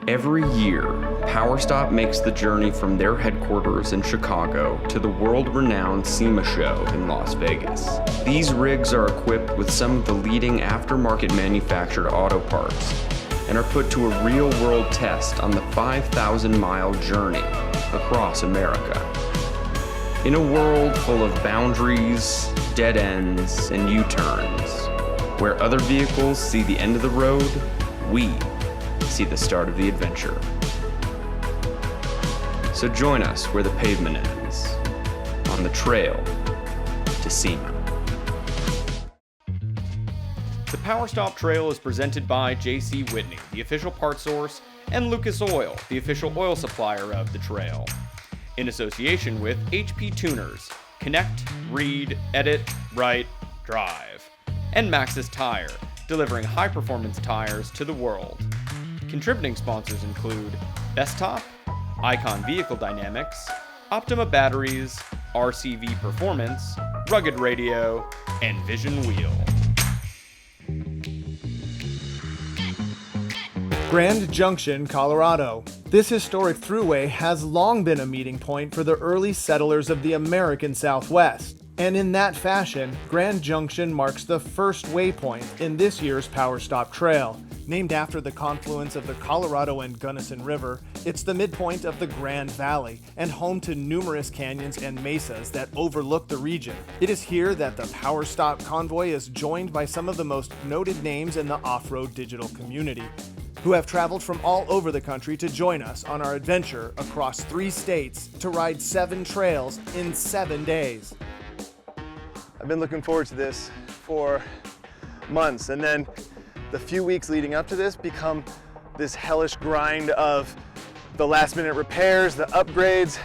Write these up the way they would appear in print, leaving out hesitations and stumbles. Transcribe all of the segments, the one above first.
Every year, PowerStop makes the journey from their headquarters in Chicago to the world-renowned SEMA show in Las Vegas. These rigs are equipped with some of the leading aftermarket manufactured auto parts and are put to a real-world test on the 5,000-mile journey across America. In a world full of boundaries, dead ends, and U-turns, where other vehicles see the end of the road, we see the start of the adventure. So join us where the pavement ends, on the trail to SEMA. The PowerStop Trail is presented by J.C. Whitney, the official part source, and Lucas Oil, the official oil supplier of the trail. In association with HPtuners, connect, read, edit, write, drive. And Maxxis Tire, delivering high-performance tires to the world. Contributing sponsors include Bestop, Icon Vehicle Dynamics, OPTIMA Batteries, RCV Performance, Rugged Radio, and Vision Wheel. Grand Junction, Colorado. This historic thruway has long been a meeting point for the early settlers of the American Southwest. And in that fashion, Grand Junction marks the first waypoint in this year's PowerStop Trail. Named after the confluence of the Colorado and Gunnison River, it's the midpoint of the Grand Valley and home to numerous canyons and mesas that overlook the region. It is here that the PowerStop convoy is joined by some of the most noted names in the off-road digital community, who have traveled from all over the country to join us on our adventure across 3 states to ride 7 trails in 7 days. I've been looking forward to this for months, and then the few weeks leading up to this become this hellish grind of the last minute repairs, the upgrades.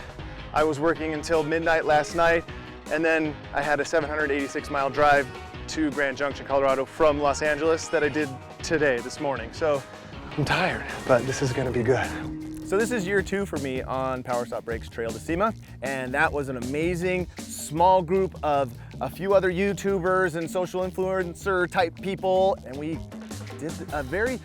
I was working until midnight last night, and then I had a 786-mile drive to Grand Junction, Colorado from Los Angeles that I did today, this morning. So I'm tired, but this is gonna be good. So this is year 2 for me on PowerStop Breaks Trail to SEMA, and that was an amazing small group of a few other YouTubers and social influencer type people, and we did a very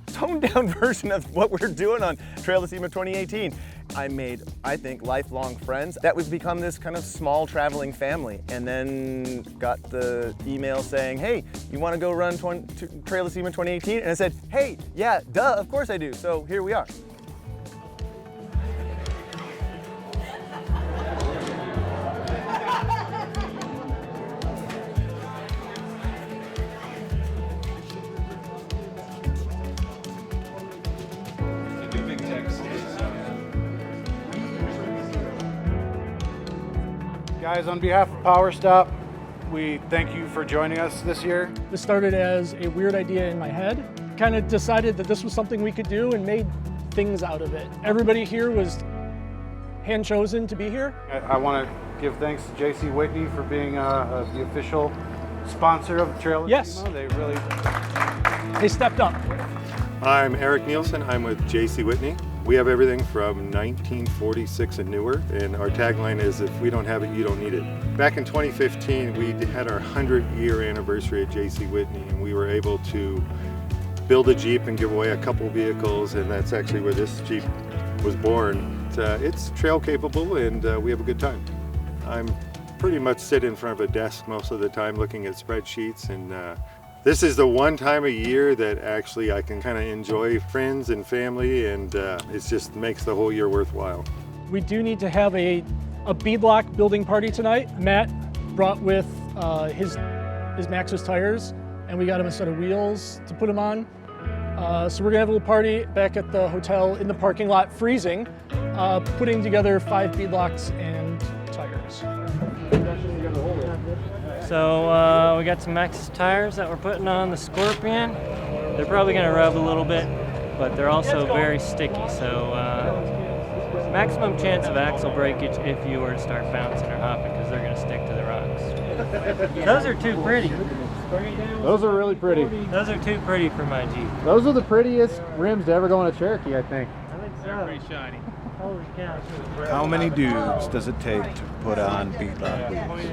toned down version of what we're doing on Trail to SEMA 2018. I made, I think, lifelong friends. That we've become this kind of small traveling family, and then got the email saying, hey, you want to go run Trail to SEMA 2018? And I said, hey, yeah, duh, of course I do. So here we are. Guys, on behalf of PowerStop, we thank you for joining us this year. This started as a weird idea in my head. Kind of decided that this was something we could do and made things out of it. Everybody here was hand-chosen to be here. I want to give thanks to J.C. Whitney for being the official sponsor of the Trail to Yes. SEMA. They stepped up. I'm Eric Nielsen. I'm with J.C. Whitney. We have everything from 1946 and newer, and our tagline is, if we don't have it, you don't need it. Back in 2015, we had our 100-year anniversary at J.C. Whitney, and we were able to build a Jeep and give away a couple vehicles, and that's actually where this Jeep was born. It's trail capable, and we have a good time. I'm pretty much sit in front of a desk most of the time looking at spreadsheets, and this is the one time a year that actually I can kind of enjoy friends and family, and it just makes the whole year worthwhile. We do need to have a beadlock building party tonight. Matt brought with his Maxxis tires, and we got him a set of wheels to put them on. So we're gonna have a little party back at the hotel in the parking lot, freezing, putting together 5 beadlocks and tires. So we got some Maxxis tires that we're putting on the Scorpion. They're probably going to rub a little bit, but they're also very sticky. So maximum chance of axle breakage if you were to start bouncing or hopping, because they're going to stick to the rocks. Those are too pretty. Those are really pretty. Those are too pretty for my Jeep. Those are the prettiest rims to ever go on a Cherokee, I think. I think so. They're pretty shiny. Holy cow. How many dudes does it take to put on beadlock wheels?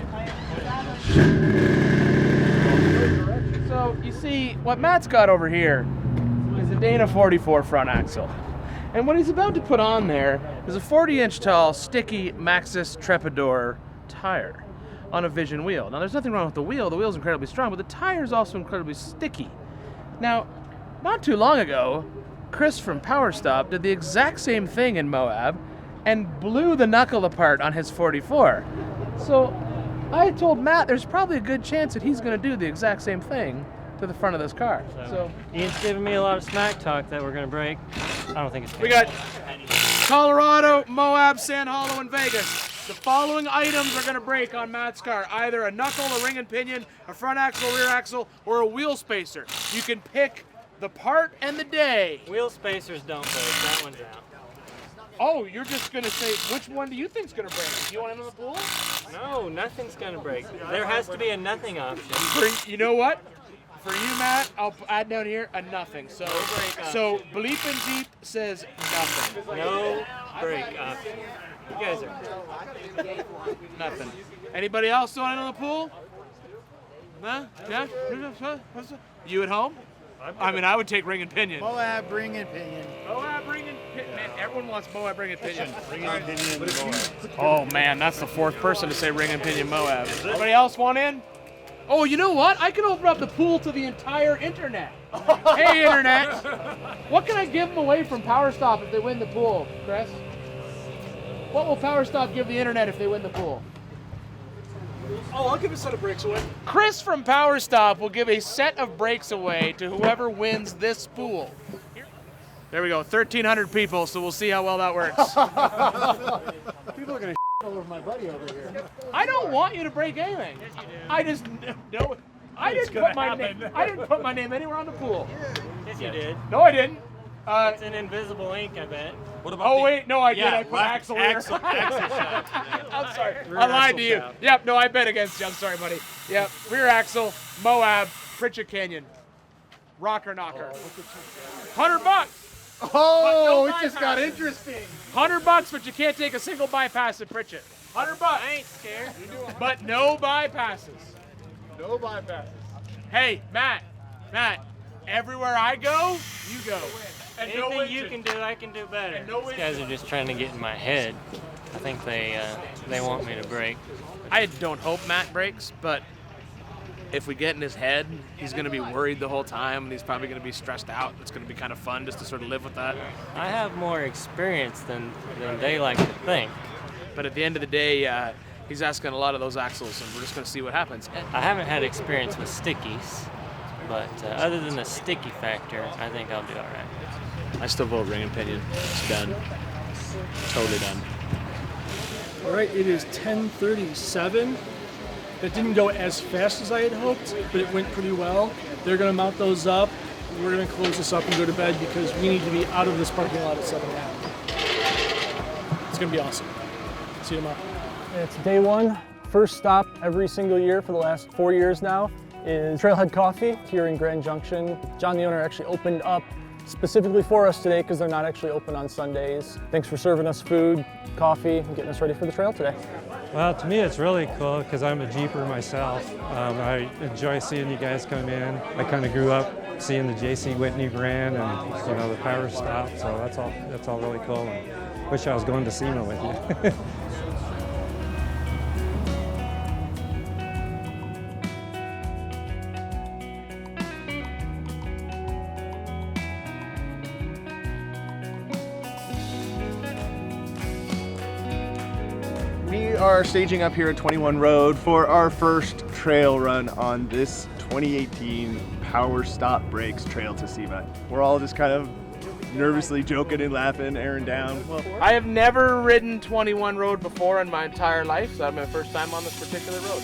So you see, what Matt's got over here is a Dana 44 front axle. And what he's about to put on there is a 40-inch tall, sticky Maxxis Trepador tire on a Vision wheel. Now, there's nothing wrong with the wheel. The wheel's incredibly strong, but the tire is also incredibly sticky. Now, not too long ago, Chris from PowerStop did the exact same thing in Moab and blew the knuckle apart on his 44. So I told Matt there's probably a good chance that he's going to do the exact same thing to the front of this car. So Ian's giving me a lot of smack talk that we're going to break. I don't think it's we got Colorado, Moab, San Hollow, and Vegas. The following items are going to break on Matt's car. Either a knuckle, a ring and pinion, a front axle, rear axle, or a wheel spacer. You can pick the part and the day. Wheel spacers don't break. That one's out. Oh, you're just going to say, which one do you think's going to break? Do you want into the pool? No, nothing's going to break. There has to be a nothing option. You know what? For you, Matt, I'll add down here a nothing. So Bleepin Jeep says nothing. No break option. You guys are nothing. Anybody else want into the pool? Huh? Yeah? You at home? I mean, I would take ring and pinion. Moab, ring and pinion. Moab, ring and pinion. Man, everyone wants Moab, ring and pinion. Ring and pinion, Oh, man, that's the fourth person to say ring and pinion Moab. Anybody else want in? Oh, you know what? I can open up the pool to the entire internet. Hey, internet. What can I give them away from PowerStop if they win the pool, Chris? What will PowerStop give the internet if they win the pool? Oh, I'll give a set of brakes away. Chris from PowerStop will give a set of brakes away to whoever wins this pool. There we go, 1,300 people, so we'll see how well that works. People are going to all over my buddy over here. I don't want you to break anything. Yes, you do. I just no. I didn't put my name anywhere on the pool. Yes, you did. No, I didn't. It's an invisible ink, I bet. What about wait, no, I did. I put axle here. axle shafts. I'm sorry. I lied to you. Yep, no, I bet against you. I'm sorry, buddy. Yep, rear axle, Moab, Pritchett Canyon, rocker knocker. $100. Oh, it just got interesting. $100, but you can't take a single bypass at Pritchett. $100. I ain't scared. But no bypasses. No bypasses. Hey, Matt, everywhere I go, you go. And Anything you can do, I can do better. These guys are just trying to get in my head. I think they want me to break. I don't hope Matt breaks, but if we get in his head, he's going to be worried the whole time, and he's probably going to be stressed out. It's going to be kind of fun just to sort of live with that. I have more experience than they like to think. But at the end of the day, he's asking a lot of those axles, and we're just going to see what happens. I haven't had experience with stickies, but other than the sticky factor, I think I'll do all right. I still vote ring and pinion. It's done. Totally done. All right, it is 10:37. That didn't go as fast as I had hoped, but it went pretty well. They're going to mount those up. We're going to close this up and go to bed because we need to be out of this parking lot at 7:30. It's going to be awesome. See you tomorrow. It's day one. First stop every single year for the last 4 years now is Trailhead Coffee here in Grand Junction. John, the owner, actually opened up specifically for us today because they're not actually open on Sundays. Thanks for serving us food, coffee, and getting us ready for the trail today. Well, to me it's really cool because I'm a Jeeper myself. I enjoy seeing you guys come in. I kind of grew up seeing the JC Whitney brand and the PowerStop, so that's all really cool. And wish I was going to SEMA with you. We are staging up here at 21 Road for our first trail run on this 2018 PowerStop Brakes Trail to SEMA. We're all just kind of nervously joking and laughing, airing down. Well, I have never ridden 21 Road before in my entire life, so that's my first time on this particular road.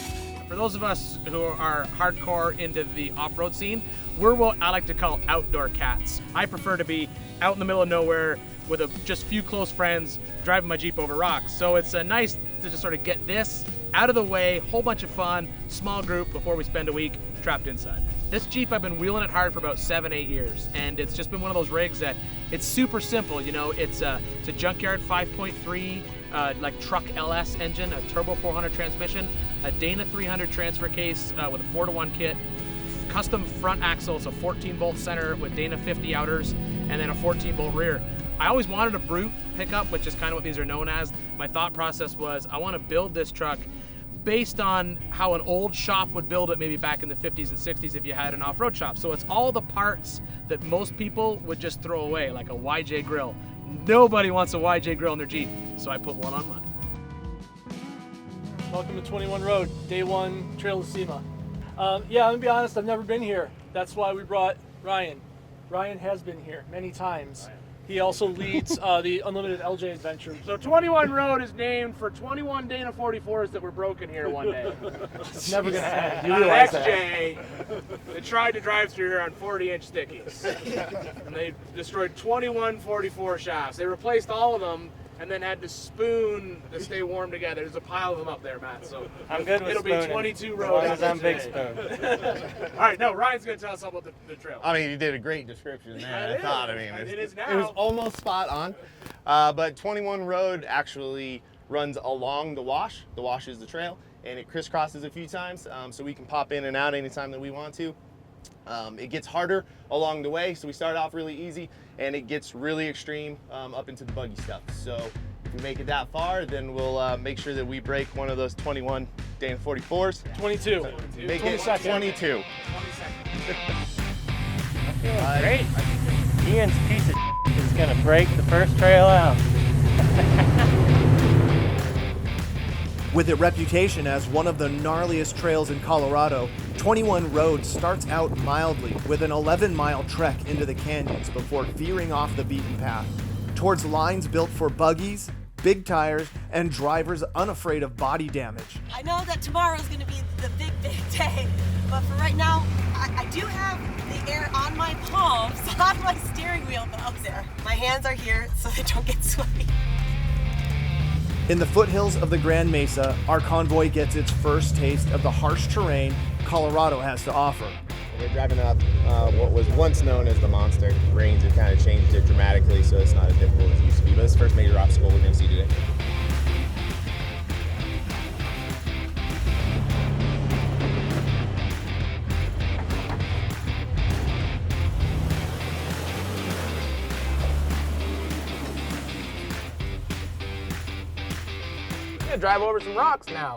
For those of us who are hardcore into the off-road scene, we're what I like to call outdoor cats. I prefer to be out in the middle of nowhere with just few close friends, driving my Jeep over rocks. So it's nice to just sort of get this out of the way, whole bunch of fun, small group before we spend a week trapped inside. This Jeep, I've been wheeling it hard for about 7-8 years, and it's just been one of those rigs that it's super simple. It's a junkyard 5.3 like truck LS engine, a turbo 400 transmission, a Dana 300 transfer case with a 4-to-1 kit, custom front axle, it's a 14-bolt center with Dana 50 outers, and then a 14-bolt rear. I always wanted a brute pickup, which is kind of what these are known as. My thought process was I want to build this truck based on how an old shop would build it maybe back in the 50s and 60s if you had an off-road shop. So it's all the parts that most people would just throw away, like a YJ grill. Nobody wants a YJ grill in their Jeep, so I put one on mine. Welcome to 21 Road, day one, Trail to SEMA. Yeah, I'm gonna be honest, I've never been here. That's why we brought Ryan. Ryan has been here many times. He also leads the Unlimited LJ Adventure. So 21 Road is named for 21 Dana 44s that were broken here one day. It's never gonna happen. You On an realize XJ, they tried to drive through here on 40-inch stickies. And they destroyed 21 44 shafts. They replaced all of them and then had to spoon to stay warm together. There's a pile of them up there, Matt. So I'm good with it'll spooning. be 22 As Road. long as I'm big spoon. All right, no, Ryan's going to tell us all about the trail. I mean, you did a great description there. It It is now. It was almost spot on. But 21 Road actually runs along the wash. The wash is the trail, and it crisscrosses a few times, so we can pop in and out anytime that we want to. It gets harder along the way, so we start off really easy, and it gets really extreme up into the buggy stuff. So if we make it that far, then we'll make sure that we break one of those 21 Dana 44s. 22. Make it 22. Great. Ian's piece of is gonna break the first trail out. With a reputation as one of the gnarliest trails in Colorado, 21 Road starts out mildly with an 11-mile trek into the canyons before veering off the beaten path towards lines built for buggies, big tires, and drivers unafraid of body damage. I know that tomorrow's going to be the big day, but for right now, I do have the air on my palms, on my steering wheel, but out there. My hands are here so they don't get sweaty. In the foothills of the Grand Mesa, our convoy gets its first taste of the harsh terrain Colorado has to offer. We're driving up what was once known as the Monster. Rains have kind of changed it dramatically, so it's not as difficult as it used to be, but it's the first major obstacle we're going to see today. I'm gonna drive over some rocks now.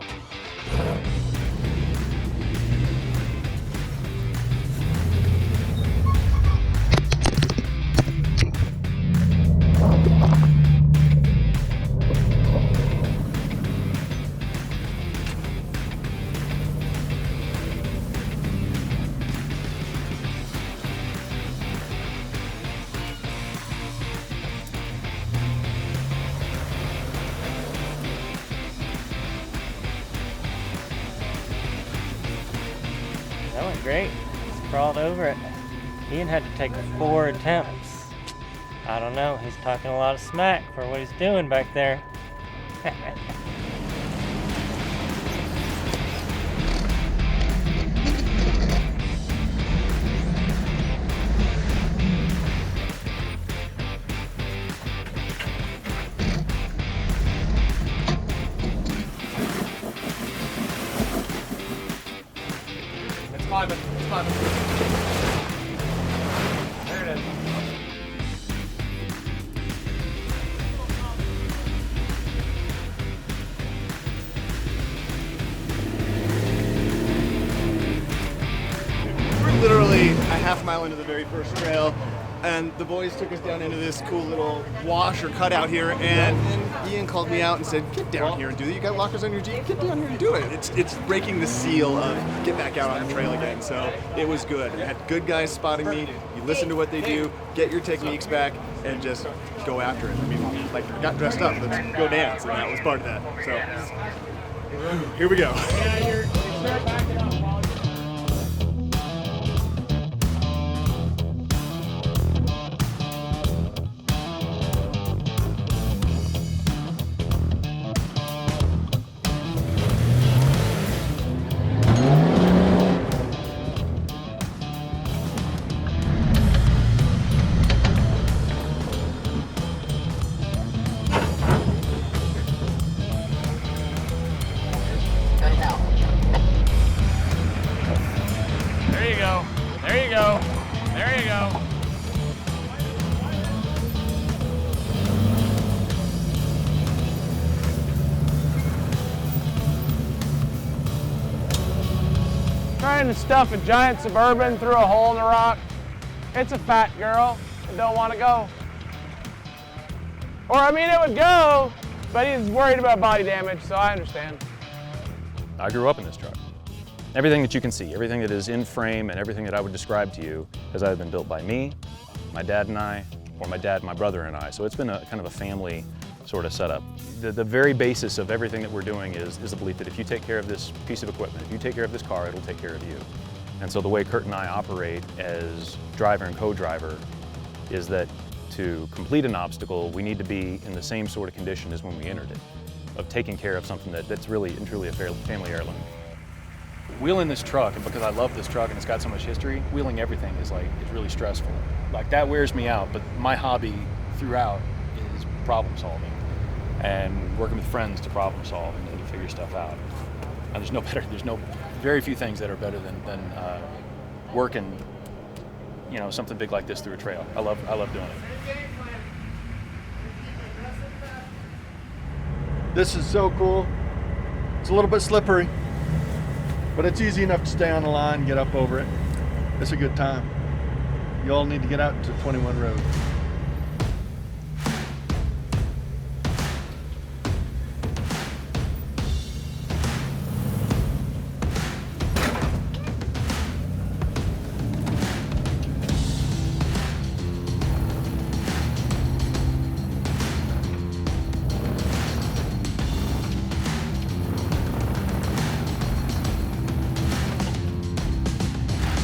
That went great. Just crawled over it. Ian had to take 4 attempts. I don't know, he's talking a lot of smack for what he's doing back there. It's climbing. It's climbing. There it is. We're literally a half mile into the very first trail, and the boys took us down into this cool little wash or cutout here, and Ian called me out and said, "Get down here and do it. You got lockers on your Jeep? Get down here and do it." It's breaking the seal of get back out on the trail again. So it was good. I had good guys spotting me. You listen to what they do, get your techniques back, and just go after it. I mean, like, got dressed up, let's go dance, and that was part of that. So here we go. trying to stuff a giant Suburban through a hole in the rock. It's a fat girl that don't want to go. Or I mean, it would go, but he's worried about body damage, so I understand. I grew up in this truck. Everything that you can see, everything that is in frame and everything that I would describe to you has either been built by me, my dad and I, or my dad, my brother and I. So it's been a kind of a family sort of setup. The very basis of everything that we're doing is the belief that if you take care of this piece of equipment, if you take care of this car, it'll take care of you. And so the way Kurt and I operate as driver and co-driver is that to complete an obstacle, we need to be in the same sort of condition as when we entered it, of taking care of something that's really and truly a family heirloom. Wheeling this truck, and because I love this truck and it's got so much history, wheeling everything is it's really stressful. Like that wears me out, but my hobby throughout is problem solving and working with friends to problem solve and to figure stuff out. And there's very few things that are better than working, something big like this through a trail. I love doing it. This is so cool. It's a little bit slippery, but it's easy enough to stay on the line and get up over it. It's a good time. You all need to get out to 21 Road.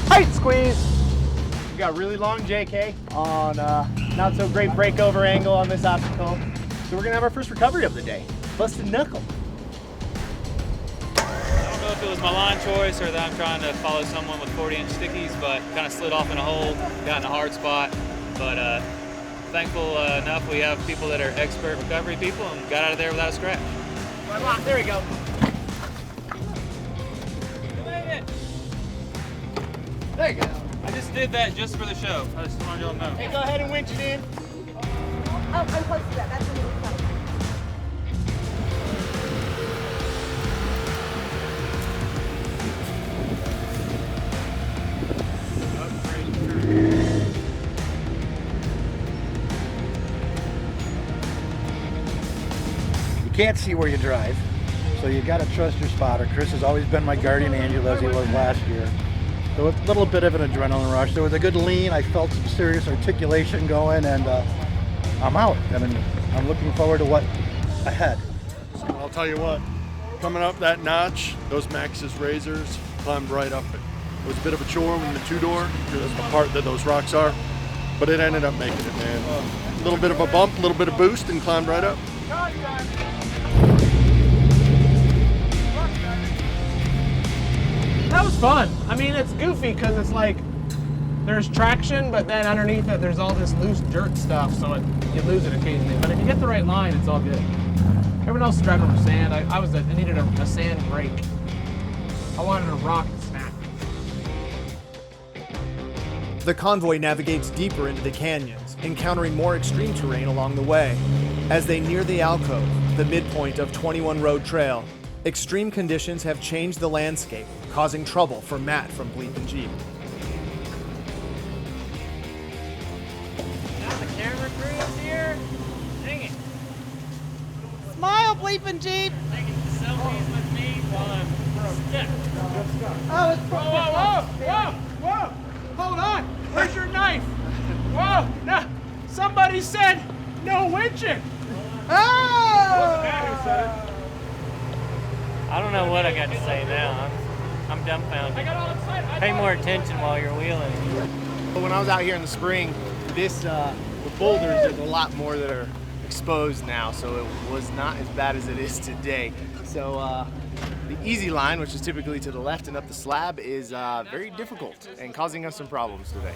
Tight squeeze. We got really long JK on not so great breakover angle on this obstacle. So we're gonna have our first recovery of the day. Busted knuckle. I don't know if it was my line choice or that I'm trying to follow someone with 40-inch stickies, but kind of slid off in a hole, got in a hard spot. But thankful enough we have people that are expert recovery people and got out of there without a scratch. There we go. There you go. I just did that just for the show. I just wanted y'all to know. Hey, go ahead and winch it in. Oh, I'm close to that. That's a little close. You can't see where you drive, so you got to trust your spotter. Chris has always been my guardian angel, as he was last year. So a little bit of an adrenaline rush. There was a good lean. I felt some serious articulation going, and I'm out. I mean, I'm looking forward to what ahead. I'll tell you what, coming up that notch, those Maxxis razors climbed right up it. It was a bit of a chore in the two-door, because the part that those rocks are, but it ended up making it, man. A little bit of a bump, a little bit of boost, and climbed right up. That was fun. I mean, it's goofy because it's like there's traction, but then underneath it there's all this loose dirt stuff, so you lose it occasionally. But if you get the right line, it's all good. Everyone else is driving over sand. I needed a sand break. I wanted a rock to snap. The convoy navigates deeper into the canyons, encountering more extreme terrain along the way. As they near the alcove, the midpoint of 21 Road Trail, extreme conditions have changed the landscape, causing trouble for Matt from Bleepin Jeep. Now the camera crew is here. Dang it. Smile, Bleepin Jeep. Taking selfies with me while I'm stuck. Oh, it's Whoa! Hold on. Where's your knife? Whoa! No. Somebody said no winching. Oh! I don't know what I got to say now. I'm dumbfounded. Pay more attention while you're wheeling. When I was out here in the spring, the boulders, there's a lot more that are exposed now, so it was not as bad as it is today. So the easy line, which is typically to the left and up the slab, is very difficult and causing us some problems today.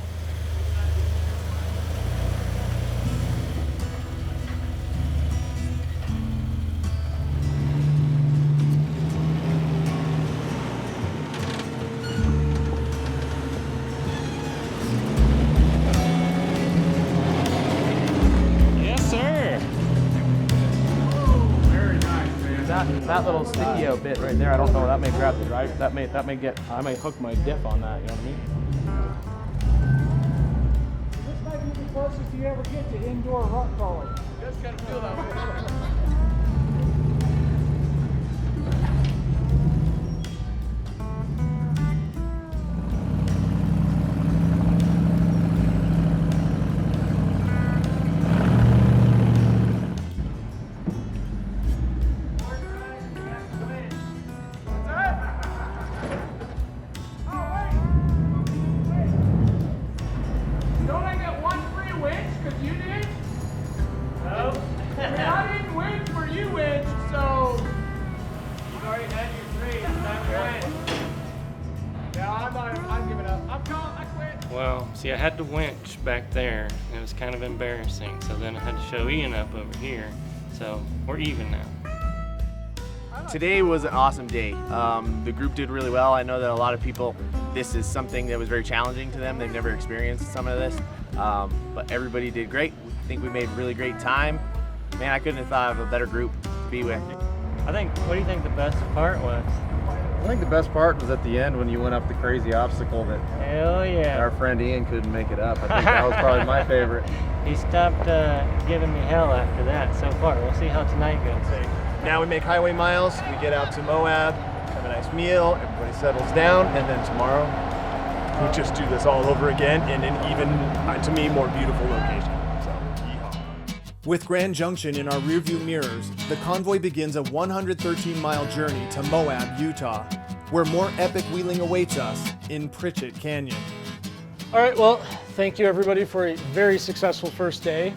that little sticky out bit right there, I don't know, that may grab the drive, I may hook my diff on that, you know what I mean? This might be the closest you ever get to indoor rock crawling. Just kind of feel that way. Well, see, I had the winch back there. It was kind of embarrassing. So then I had to show Ian up over here. So we're even now. Today was an awesome day. The group did really well. I know that a lot of people, this is something that was very challenging to them. They've never experienced some of this, but everybody did great. I think we made really great time. Man, I couldn't have thought of a better group to be with. What do you think the best part was? I think the best part was at the end when you went up the crazy obstacle that Hell yeah. our friend Ian couldn't make it up. I think that was probably my favorite. He stopped giving me hell after that so far. We'll see how tonight goes. Now we make highway miles, we get out to Moab, have a nice meal, everybody settles down, and then tomorrow we just do this all over again in an even, to me, more beautiful location. So, yeehaw. With Grand Junction in our rearview mirrors, the convoy begins a 113-mile journey to Moab, Utah, where more epic wheeling awaits us in Pritchett Canyon. All right, well, thank you everybody for a very successful first day.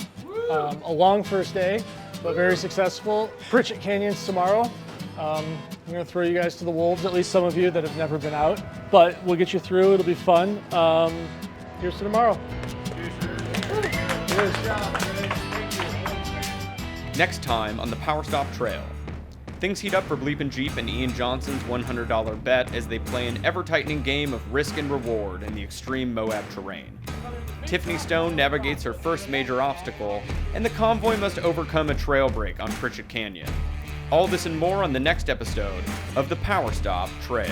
A long first day, but very successful. Pritchett Canyon's tomorrow. I'm gonna throw you guys to the wolves, at least some of you that have never been out, but we'll get you through, it'll be fun. Here's to tomorrow. Cheers. Next time on the PowerStop Trail. Things heat up for Bleepin Jeep and Ian Johnson's $100 bet as they play an ever-tightening game of risk and reward in the extreme Moab terrain. Tiffany Stone navigates her first major obstacle, and the convoy must overcome a trail break on Pritchett Canyon. All this and more on the next episode of the PowerStop Trail.